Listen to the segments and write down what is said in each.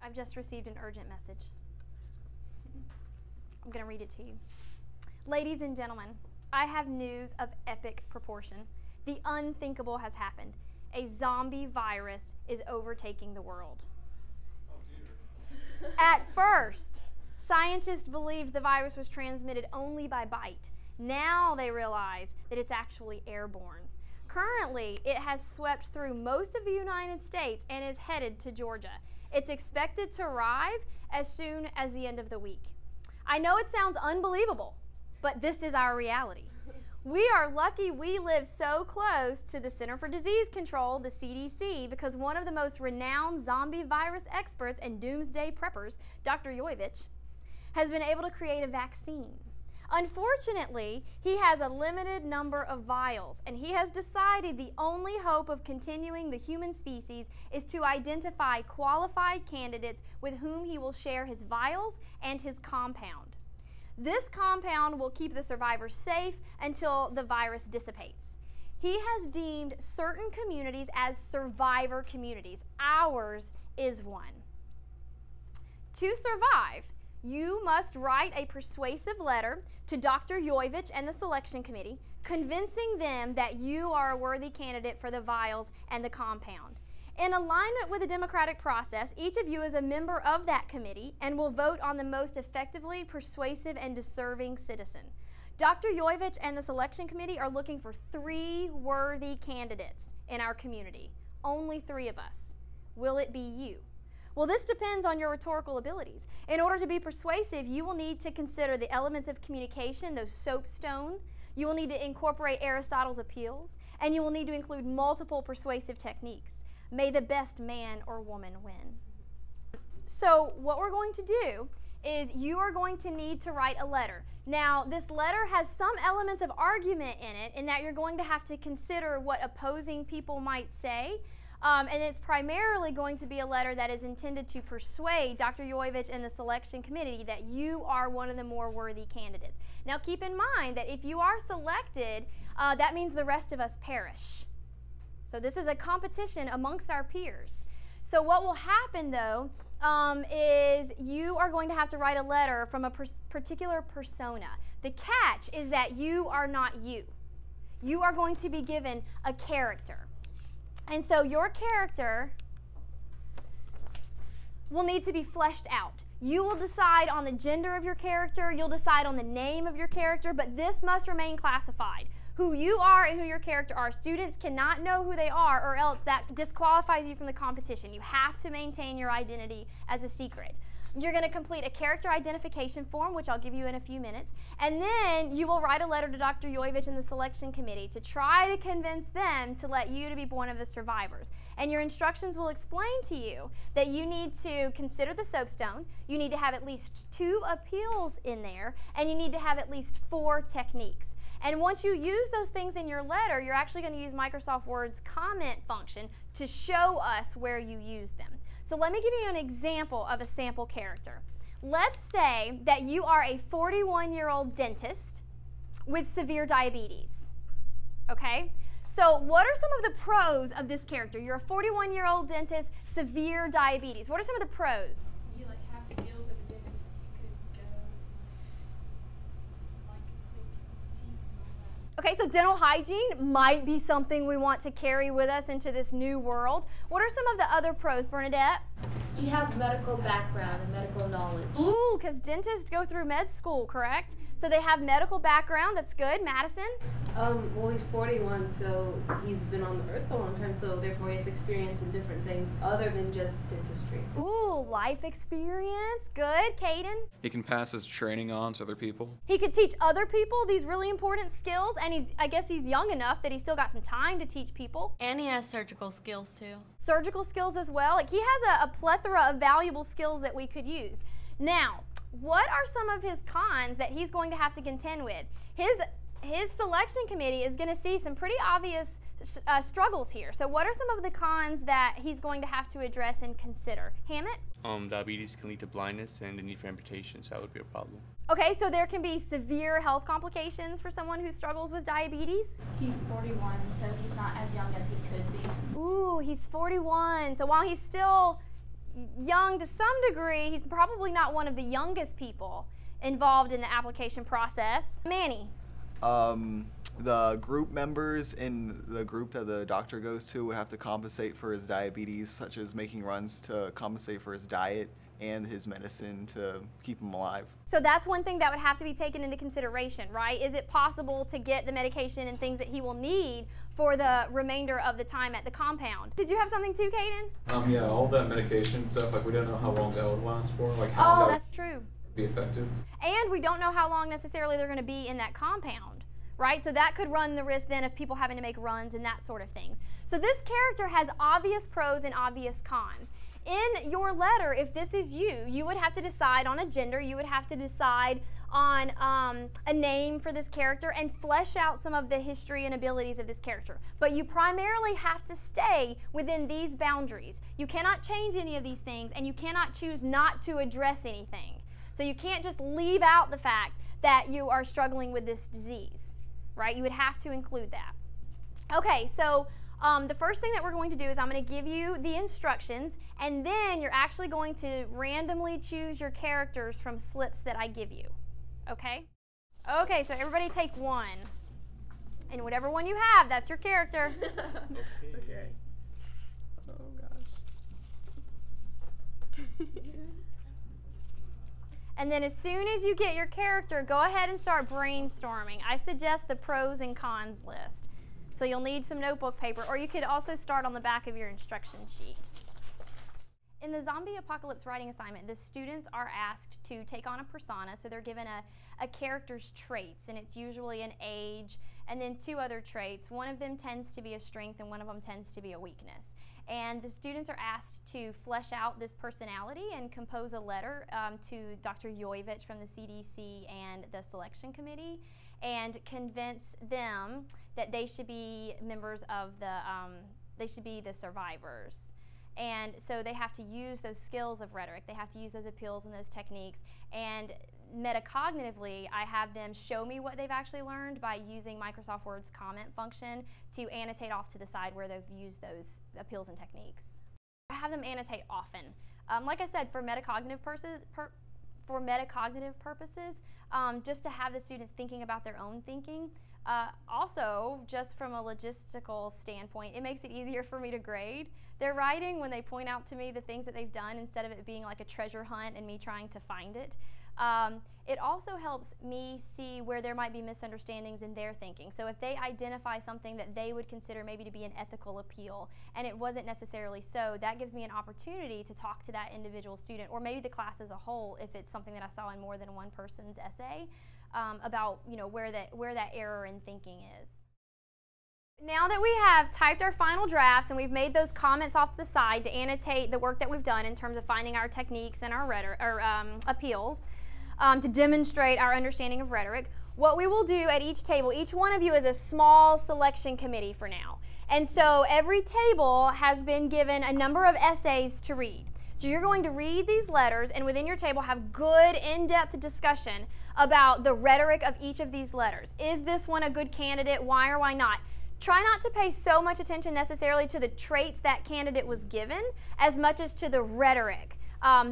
I've just received an urgent message. I'm going to read it to you. Ladies and gentlemen, I have news of epic proportion. The unthinkable has happened. A zombie virus is overtaking the world. Oh, dear. At first, scientists believed the virus was transmitted only by bite. Now they realize that it's actually airborne. Currently, it has swept through most of the United States and is headed to Georgia. It's expected to arrive as soon as the end of the week. I know it sounds unbelievable, but this is our reality. We are lucky we live so close to the Center for Disease Control, the CDC, because one of the most renowned zombie virus experts and doomsday preppers, Dr. Joivich, has been able to create a vaccine. Unfortunately, he has a limited number of vials, and he has decided the only hope of continuing the human species is to identify qualified candidates with whom he will share his vials and his compound. This compound will keep the survivors safe until the virus dissipates. He has deemed certain communities as survivor communities. Ours is one. To survive, you must write a persuasive letter to Dr. Joivich and the selection committee, convincing them that you are a worthy candidate for the vials and the compound. In alignment with the democratic process, each of you is a member of that committee and will vote on the most effectively persuasive and deserving citizen. Dr. Joivich and the selection committee are looking for 3 worthy candidates in our community. Only 3 of us. Will it be you? Well, this depends on your rhetorical abilities. In order to be persuasive, you will need to consider the elements of communication, those soapstone. You will need to incorporate Aristotle's appeals, and you will need to include multiple persuasive techniques. May the best man or woman win. So what we're going to do is you are going to need to write a letter. Now, this letter has some elements of argument in it, in that you're going to have to consider what opposing people might say. And it's primarily going to be a letter that is intended to persuade Dr. Joivich and the selection committee that you are one of the more worthy candidates. Now keep in mind that if you are selected, that means the rest of us perish. So this is a competition amongst our peers. So what will happen though is you are going to have to write a letter from a particular persona. The catch is that you are not you. You are going to be given a character. And so your character will need to be fleshed out. You will decide on the gender of your character, you'll decide on the name of your character, but this must remain classified. Who you are and who your character are. Students cannot know who they are, or else that disqualifies you from the competition. You have to maintain your identity as a secret. You're going to complete a character identification form, which I'll give you in a few minutes, and then you will write a letter to Dr. Joivich and the selection committee to try to convince them to let you to be one of the survivors. And your instructions will explain to you that you need to consider the soapstone, you need to have at least 2 appeals in there, and you need to have at least 4 techniques. And once you use those things in your letter, you're actually going to use Microsoft Word's comment function to show us where you use them. So let me give you an example of a sample character. Let's say that you are a 41-year-old dentist with severe diabetes. Okay? So what are some of the pros of this character? You're a 41-year-old dentist, severe diabetes. What are some of the pros? You have skills of a dentist. You could go clean people's teeth and all that. Okay, so dental hygiene might be something we want to carry with us into this new world. What are some of the other pros, Bernadette? You have medical background and medical knowledge. Ooh, because dentists go through med school, correct? So they have medical background. That's good. Madison? Well, he's 41, so he's been on the earth a long time, so therefore he has experience in different things other than just dentistry. Ooh, life experience. Good. Caden? He can pass his training on to other people. He could teach other people these really important skills, and I guess he's young enough that he's still got some time to teach people. And he has surgical skills too. Surgical skills as well. Like, he has a plethora of valuable skills that we could use. Now, what are some of his cons that he's going to have to contend with? His selection committee is going to see some pretty obvious struggles here. So what are some of the cons that he's going to have to address and consider? Hammett? Diabetes can lead to blindness and the need for amputation, so that would be a problem. Okay, so there can be severe health complications for someone who struggles with diabetes? He's 41, so he's not as young as he could be. Ooh, he's 41. So while he's still young to some degree. He's probably not one of the youngest people involved in the application process. Manny. The group members in the group that the doctor goes to would have to compensate for his diabetes, such as making runs to compensate for his diet and his medicine to keep him alive. So that's one thing that would have to be taken into consideration, right? Is it possible to get the medication and things that he will need for the remainder of the time at the compound? Did you have something too, Caden? Yeah, all that medication stuff, like we don't know how long that would last for, like how that that's true. would be effective. And we don't know how long necessarily they're going to be in that compound, right? So that could run the risk then of people having to make runs and that sort of things. So this character has obvious pros and obvious cons. In your letter, if this is you, you would have to decide on a gender, you would have to decide on a name for this character and flesh out some of the history and abilities of this character. But you primarily have to stay within these boundaries. You cannot change any of these things, and you cannot choose not to address anything. So you can't just leave out the fact that you are struggling with this disease, right? You would have to include that. Okay, so the first thing that we're going to do is I'm going to give you the instructions, and then you're actually going to randomly choose your characters from slips that I give you. Okay? Okay, so everybody take one. And whatever one you have, that's your character. Okay. Oh gosh. And then as soon as you get your character, go ahead and start brainstorming. I suggest the pros and cons list. So you'll need some notebook paper, or you could also start on the back of your instruction sheet. In the zombie apocalypse writing assignment, the students are asked to take on a persona, so they're given a character's traits, and it's usually an age and then two other traits. One of them tends to be a strength and one of them tends to be a weakness. And the students are asked to flesh out this personality and compose a letter to Dr. Yoyevich from the CDC and the selection committee, and convince them that they should be members of they should be the survivors. And so they have to use those skills of rhetoric. They have to use those appeals and those techniques. And metacognitively, I have them show me what they've actually learned by using Microsoft Word's comment function to annotate off to the side where they've used those appeals and techniques. I have them annotate often. Like I said, for metacognitive purposes, just to have the students thinking about their own thinking. Also, just from a logistical standpoint, it makes it easier for me to grade their writing when they point out to me the things that they've done instead of it being like a treasure hunt and me trying to find it. It also helps me see where there might be misunderstandings in their thinking. So if they identify something that they would consider maybe to be an ethical appeal and it wasn't necessarily so, that gives me an opportunity to talk to that individual student, or maybe the class as a whole if it's something that I saw in more than one person's essay, about where that error in thinking is. Now that we have typed our final drafts and we've made those comments off to the side to annotate the work that we've done in terms of finding our techniques and our appeals, to demonstrate our understanding of rhetoric, what we will do at each table, each one of you is a small selection committee for now. And so every table has been given a number of essays to read. So you're going to read these letters and within your table have good in-depth discussion about the rhetoric of each of these letters. Is this one a good candidate? Why or why not? Try not to pay so much attention necessarily to the traits that candidate was given as much as to the rhetoric,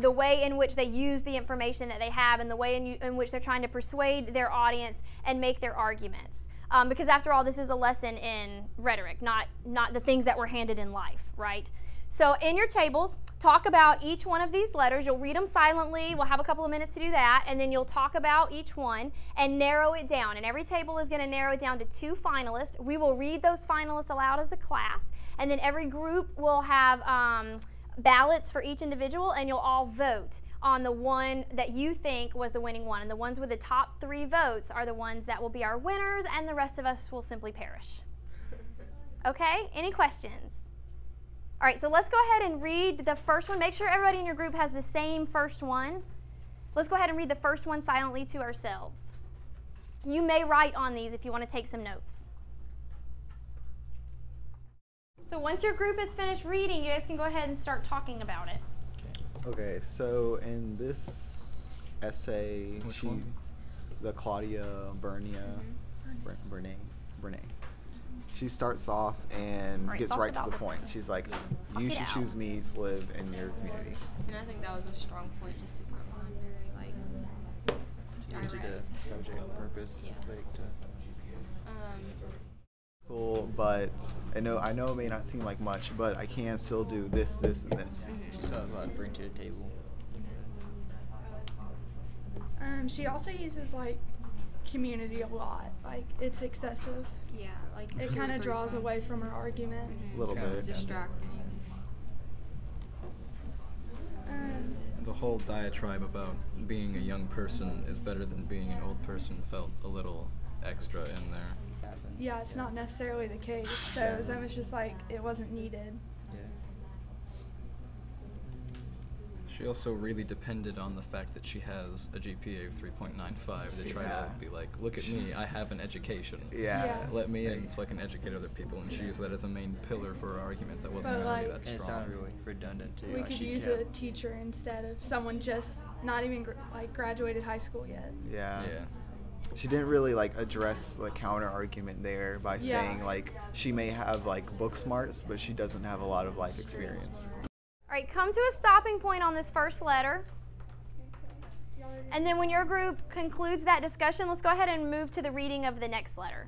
the way in which they use the information that they have and the way in which they're trying to persuade their audience and make their arguments. Because after all, this is a lesson in rhetoric, not the things that were handed in life, right? So in your tables, talk about each one of these letters. You'll read them silently. We'll have a couple of minutes to do that, and then you'll talk about each one and narrow it down. And every table is going to narrow it down to 2 finalists. We will read those finalists aloud as a class, and then every group will have ballots for each individual, and you'll all vote on the one that you think was the winning one. And the ones with the top 3 votes are the ones that will be our winners, and the rest of us will simply perish. Okay? Any questions? All right, so let's go ahead and read the first one. Make sure everybody in your group has the same first one. Let's go ahead and read the first one silently to ourselves. You may write on these if you want to take some notes. So once your group is finished reading, you guys can go ahead and start talking about it. Okay, so in this essay, the Claudia Bernier, Brene, she starts off and Right, gets thoughts right to about the this? point. She's like, Talk you it should out. choose me to live in your community. And I think that was a strong point just to come on very like To the subject purpose. Yeah. Like to Cool, but I know it may not seem like much, but I can still do this, this, and this. she still has a lot to bring to the table. She also uses like community a lot. Like it's excessive. yeah, like It 2 or kind of 3 draws times. away from her argument. A little It's bit. It's distracting. The whole diatribe about being a young person is better than being an old person felt a little extra in there. Yeah, it's not necessarily the case. So it was almost just like it wasn't needed. She also really depended on the fact that she has a GPA of 3.95 to try Yeah. to be like, look at me, I have an education. Yeah. Yeah. Let me in so I can educate other people, and she used that as a main pillar for her argument that wasn't But, going to be like- that And it strong. sounded really redundant too. We like could she use kept- a teacher instead of someone just not even like graduated high school yet. Yeah. Yeah. She didn't really like address the counter argument there by Yeah. saying like she may have like book smarts, but she doesn't have a lot of life experience. All right, come to a stopping point on this first letter. And then when your group concludes that discussion, let's go ahead and move to the reading of the next letter.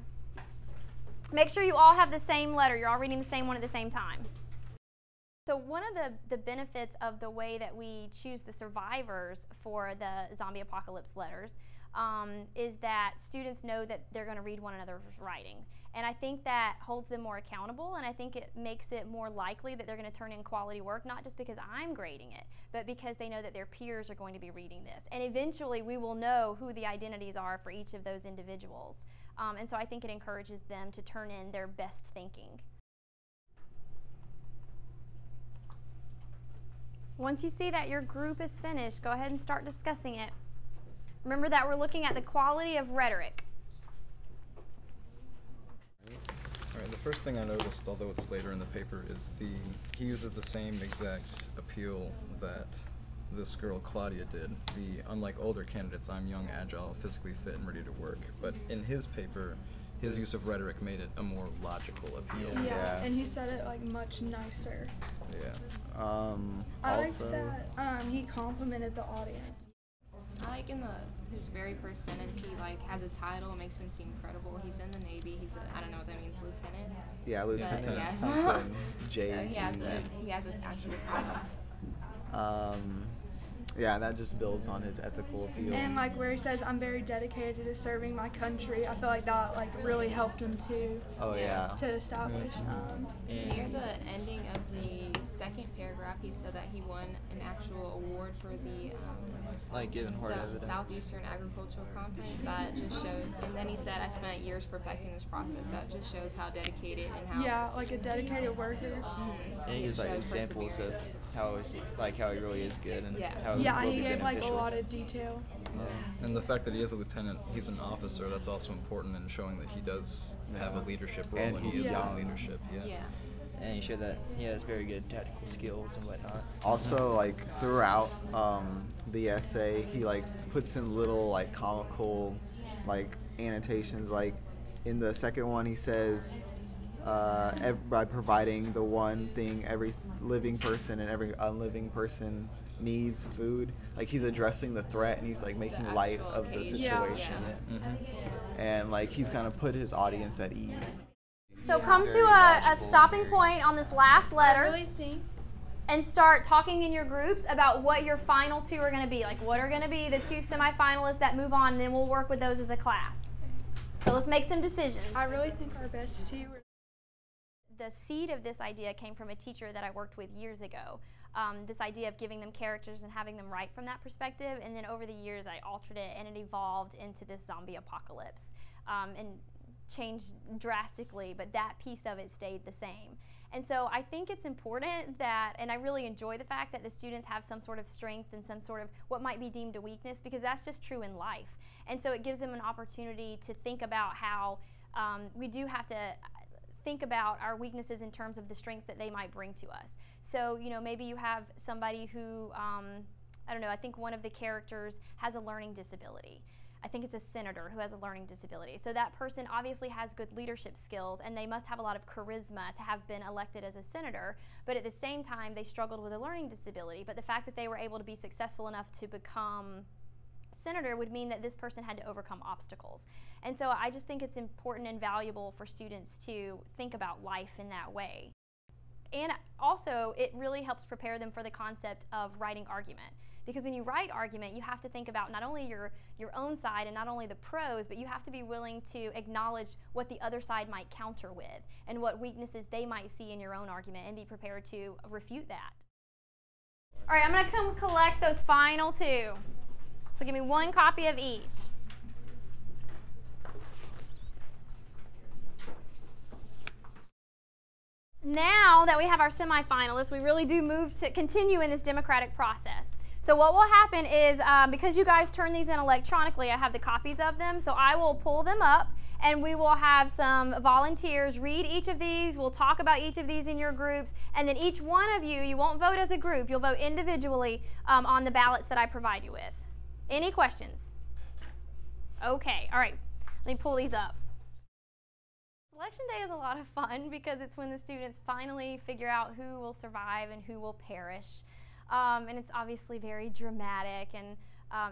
Make sure you all have the same letter. You're all reading the same one at the same time. So one of the benefits of the way that we choose the survivors for the zombie apocalypse letters is that students know that they're going to read one another's writing. And I think that holds them more accountable, and I think it makes it more likely that they're going to turn in quality work, not just because I'm grading it, but because they know that their peers are going to be reading this. And eventually we will know who the identities are for each of those individuals. And so I think it encourages them to turn in their best thinking. Once you see that your group is finished, go ahead and start discussing it. Remember that we're looking at the quality of rhetoric. Alright, the first thing I noticed, although it's later in the paper, is he uses the same exact appeal that this girl Claudia did. Unlike older candidates, I'm young, agile, physically fit, and ready to work. But in his paper, his use of rhetoric made it a more logical appeal. Yeah. And he said it like much nicer. Yeah. I Also, like that he complimented the audience. I like in his very first sentence, he like has a title, makes him seem credible. He's in the Navy. He's I don't know what that means, lieutenant. yeah, Lieutenant yeah. something. J. So he has an actual title. Yeah, that just builds on his ethical appeal. And like where he says, "I'm very dedicated to serving my country." I feel like that like really helped him too Oh yeah. to establish. Near the ending of the second paragraph, he said that he won an actual award for the like giving hard evidence. Southeastern Agricultural Conference. That just showed, and then he said, "I spent years perfecting this process." That just shows how dedicated and how Yeah, like a dedicated worker. And he gives like shows examples of perseverance. how he really is good and Yeah. how Yeah, it will he be gave like a beneficial. lot of detail. And the fact that he is a lieutenant, he's an officer, that's also important in showing that he does have a leadership role And and he he's is in young. leadership. Yeah. And he showed that he has very good tactical skills and whatnot. Also, like throughout the essay, he like puts in little like comical like annotations. Like in the second one, he says, by providing the one thing every living person and every unliving person needs, food. Like he's addressing the threat and he's like making light of the situation. Yeah. And like he's kind of put his audience at ease. So come to a stopping point on this last I letter really think and start talking in your groups about what your final two are going to be. Like what are going to be the two semifinalists that move on, and then we'll work with those as a class. So let's make some decisions. I really think our best two were. The seed of this idea came from a teacher that I worked with years ago. This idea of giving them characters and having them write from that perspective, and then over the years I altered it and it evolved into this zombie apocalypse and changed drastically, but that piece of it stayed the same. And so I think it's important that, and I really enjoy the fact that the students have some sort of strength and some sort of what might be deemed a weakness, because that's just true in life. And so it gives them an opportunity to think about how we do have to think about our weaknesses in terms of the strengths that they might bring to us. So, you know, maybe you have somebody who, I don't know, I think one of the characters has a learning disability. I think it's a senator who has a learning disability. So that person obviously has good leadership skills, and they must have a lot of charisma to have been elected as a senator, but at the same time they struggled with a learning disability. But the fact that they were able to be successful enough to become senator would mean that this person had to overcome obstacles. And so I just think it's important and valuable for students to think about life in that way. And also, it really helps prepare them for the concept of writing argument. Because when you write argument, you have to think about not only your own side and not only the pros, but you have to be willing to acknowledge what the other side might counter with and what weaknesses they might see in your own argument and be prepared to refute that. All right, I'm going to come collect those final two. So give me one copy of each. Now that we have our semifinalists, we really do move to continue in this democratic process. So what will happen is, because you guys turn these in electronically, I have the copies of them, so I will pull them up and we will have some volunteers read each of these. We'll talk about each of these in your groups, and then each one of you won't vote as a group, you'll vote individually on the ballots that I provide you with. Any questions? Okay, all right, let me pull these up. Selection day is a lot of fun because it's when the students finally figure out who will survive and who will perish. And it's obviously very dramatic and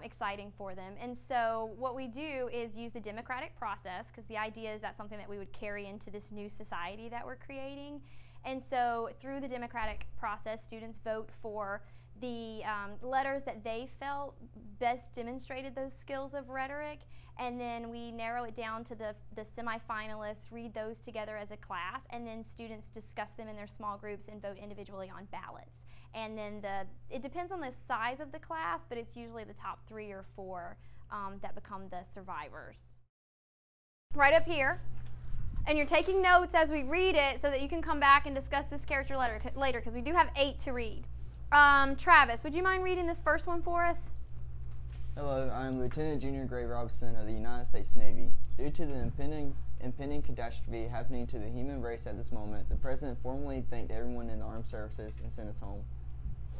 exciting for them. And so what we do is use the democratic process, because the idea is that's something that we would carry into this new society that we're creating. And so through the democratic process, students vote for the letters that they felt best demonstrated those skills of rhetoric, and then we narrow it down to the semifinalists, read those together as a class, and then students discuss them in their small groups and vote individually on ballots. And then it depends on the size of the class, but it's usually the top 3 or 4 that become the survivors. Right up here. And you're taking notes as we read it so that you can come back and discuss this character later, because we do have 8 to read. Travis, would you mind reading this first one for us? Hello, I am Lieutenant Junior Gray Robinson of the United States Navy. Due to the impending catastrophe happening to the human race at this moment, the President formally thanked everyone in the armed services and sent us home.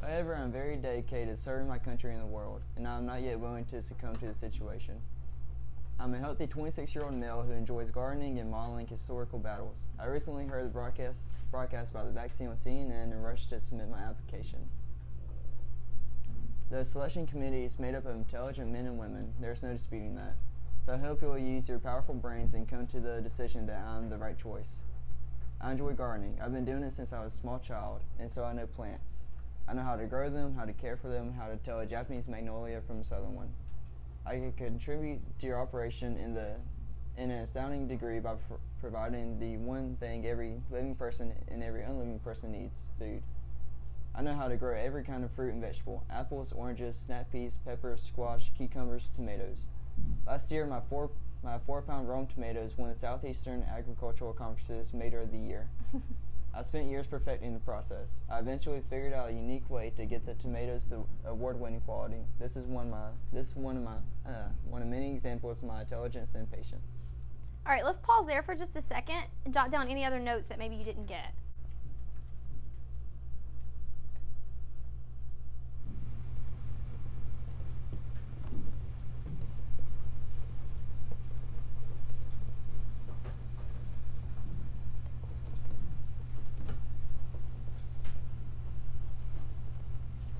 However, I am very dedicated to serving my country and the world, and I am not yet willing to succumb to the situation. I'm a healthy 26-year-old male who enjoys gardening and modeling historical battles. I recently heard the broadcast about the vaccine on CNN and rushed to submit my application. The selection committee is made up of intelligent men and women. There's no disputing that. So I hope you will use your powerful brains and come to the decision that I'm the right choice. I enjoy gardening. I've been doing it since I was a small child, and so I know plants. I know how to grow them, how to care for them, how to tell a Japanese magnolia from a southern one. I can contribute to your operation in an astounding degree by providing the one thing every living person and every unliving person needs: food. I know how to grow every kind of fruit and vegetable: apples, oranges, snap peas, peppers, squash, cucumbers, tomatoes. Last year, my 4-pound Rome tomatoes won the Southeastern Agricultural Conference's Mater of the Year. I spent years perfecting the process. I eventually figured out a unique way to get the tomatoes to award-winning quality. This is one of many examples of my intelligence and patience. All right, let's pause there for just a second and jot down any other notes that maybe you didn't get.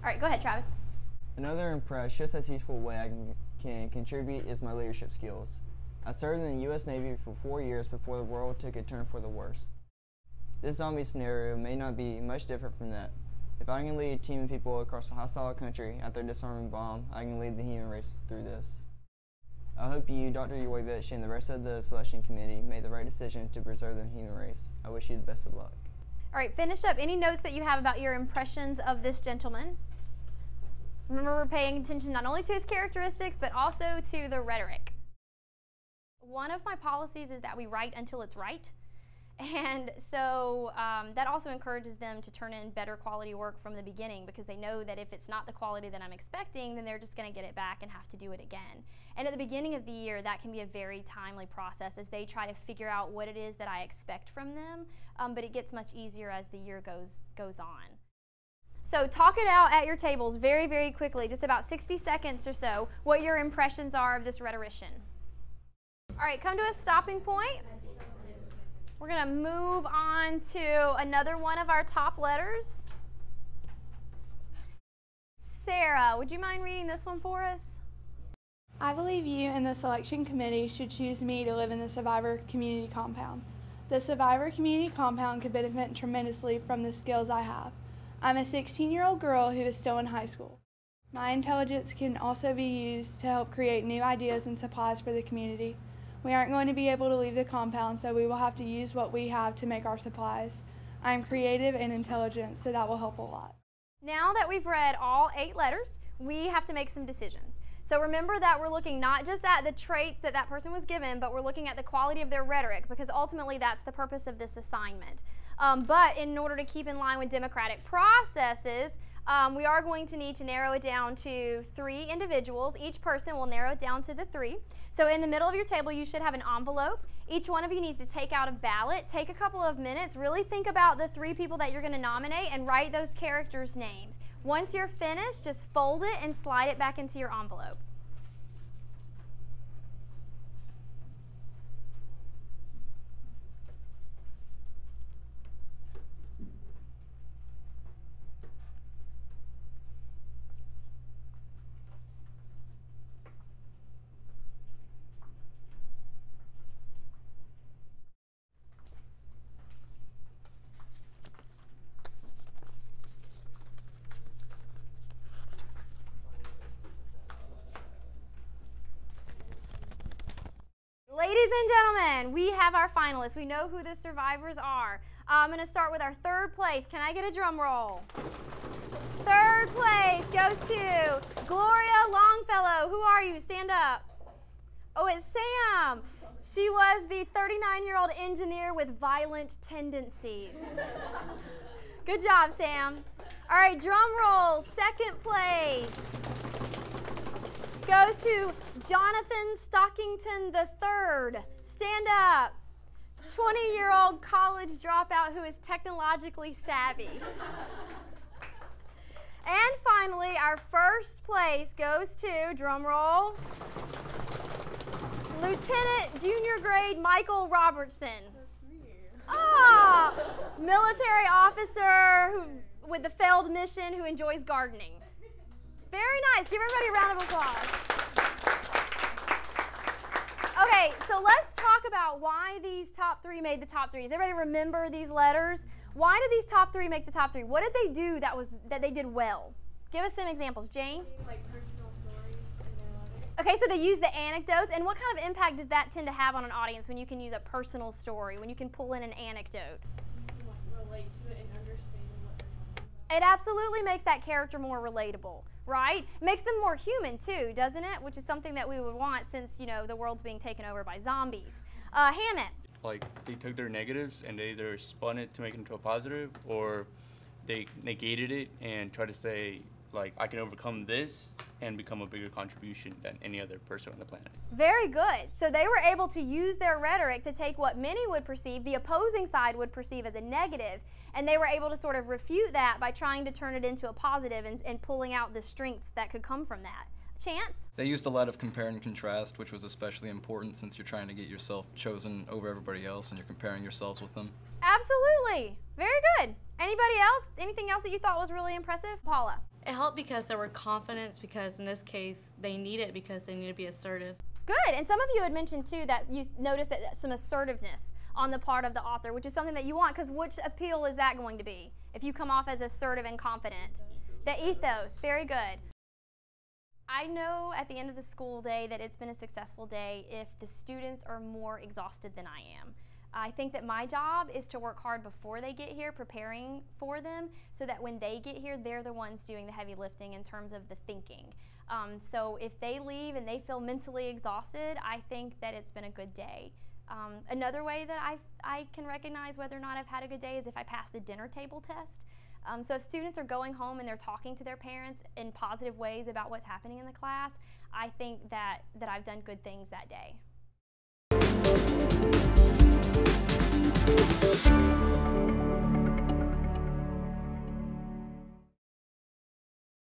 All right, go ahead, Travis. Another and perhaps just as useful way I can contribute is my leadership skills. I served in the U.S. Navy for 4 years before the world took a turn for the worst. This zombie scenario may not be much different from that. If I can lead a team of people across a hostile country after disarming a bomb, I can lead the human race through this. I hope you, Dr. Yorvich, and the rest of the selection committee made the right decision to preserve the human race. I wish you the best of luck. All right, finish up any notes that you have about your impressions of this gentleman. Remember, we're paying attention not only to his characteristics, but also to the rhetoric. One of my policies is that we write until it's right. And so that also encourages them to turn in better quality work from the beginning, because they know that if it's not the quality that I'm expecting, then they're just going to get it back and have to do it again. And at the beginning of the year, that can be a very timely process as they try to figure out what it is that I expect from them, but it gets much easier as the year goes on. So talk it out at your tables very, very quickly, just about 60 seconds or so, what your impressions are of this rhetorician. All right, come to a stopping point. We're going to move on to another one of our top letters. Sarah, would you mind reading this one for us? I believe you and the selection committee should choose me to live in the Survivor Community Compound. The Survivor Community Compound could benefit tremendously from the skills I have. I'm a 16-year-old girl who is still in high school. My intelligence can also be used to help create new ideas and supplies for the community. We aren't going to be able to leave the compound, so we will have to use what we have to make our supplies. I'm creative and intelligent, so that will help a lot. Now that we've read all 8 letters, we have to make some decisions. So remember that we're looking not just at the traits that that person was given, but we're looking at the quality of their rhetoric, because ultimately that's the purpose of this assignment. But in order to keep in line with democratic processes, we are going to need to narrow it down to 3 individuals. Each person will narrow it down to the 3. So in the middle of your table, you should have an envelope. Each one of you needs to take out a ballot. Take a couple of minutes. Really think about the 3 people that you're going to nominate and write those characters' names. Once you're finished, just fold it and slide it back into your envelope. Ladies and gentlemen, we have our finalists. We know who the survivors are. I'm going to start with our 3rd place. Can I get a drum roll? 3rd place goes to Gloria Longfellow. Who are you? Stand up. Oh, it's Sam. She was the 39-year-old engineer with violent tendencies. Good job, Sam. All right, drum roll. 2nd place goes to Jonathan Stockington III. Stand up. 20-year-old college dropout who is technologically savvy. And finally, our 1st place goes to, drum roll, Lieutenant Junior Grade Michael Robertson. Ah, military officer with the failed mission who enjoys gardening. Very nice. Give everybody a round of applause. Okay, so let's talk about why these top 3 made the top 3. Does everybody remember these letters? Why did these top 3 make the top 3? What did they do that they did well? Give us some examples. Jane? Like personal stories in their letter. Okay, so they use the anecdotes. And what kind of impact does that tend to have on an audience when you can use a personal story, when you can pull in an anecdote? You can relate to it and understand what they're talking about. It absolutely makes that character more relatable, right? It makes them more human too, doesn't it? Which is something that we would want since, you know, the world's being taken over by zombies. Hammett. Like, they took their negatives and they either spun it to make it into a positive, or they negated it and tried to say, like, I can overcome this and become a bigger contribution than any other person on the planet. Very good. So they were able to use their rhetoric to take what many would perceive, the opposing side would perceive as a negative, and they were able to sort of refute that by trying to turn it into a positive and pulling out the strengths that could come from that. Chance? They used a lot of compare and contrast, which was especially important since you're trying to get yourself chosen over everybody else and you're comparing yourselves with them. Absolutely. Very good. Anybody else? Anything else that you thought was really impressive? Paula? It helped because there were confidence, because in this case, they need it because they need to be assertive. Good. And some of you had mentioned, too, that you noticed that some assertiveness on the part of the author, which is something that you want, because which appeal is that going to be if you come off as assertive and confident? The ethos. Very good. I know at the end of the school day that it's been a successful day if the students are more exhausted than I am. I think that my job is to work hard before they get here, preparing for them, so that when they get here, they're the ones doing the heavy lifting in terms of the thinking. So if they leave and they feel mentally exhausted, I think that it's been a good day. Another way that I can recognize whether or not I've had a good day is if I pass the dinner table test. So if students are going home and they're talking to their parents in positive ways about what's happening in the class, I think that I've done good things that day.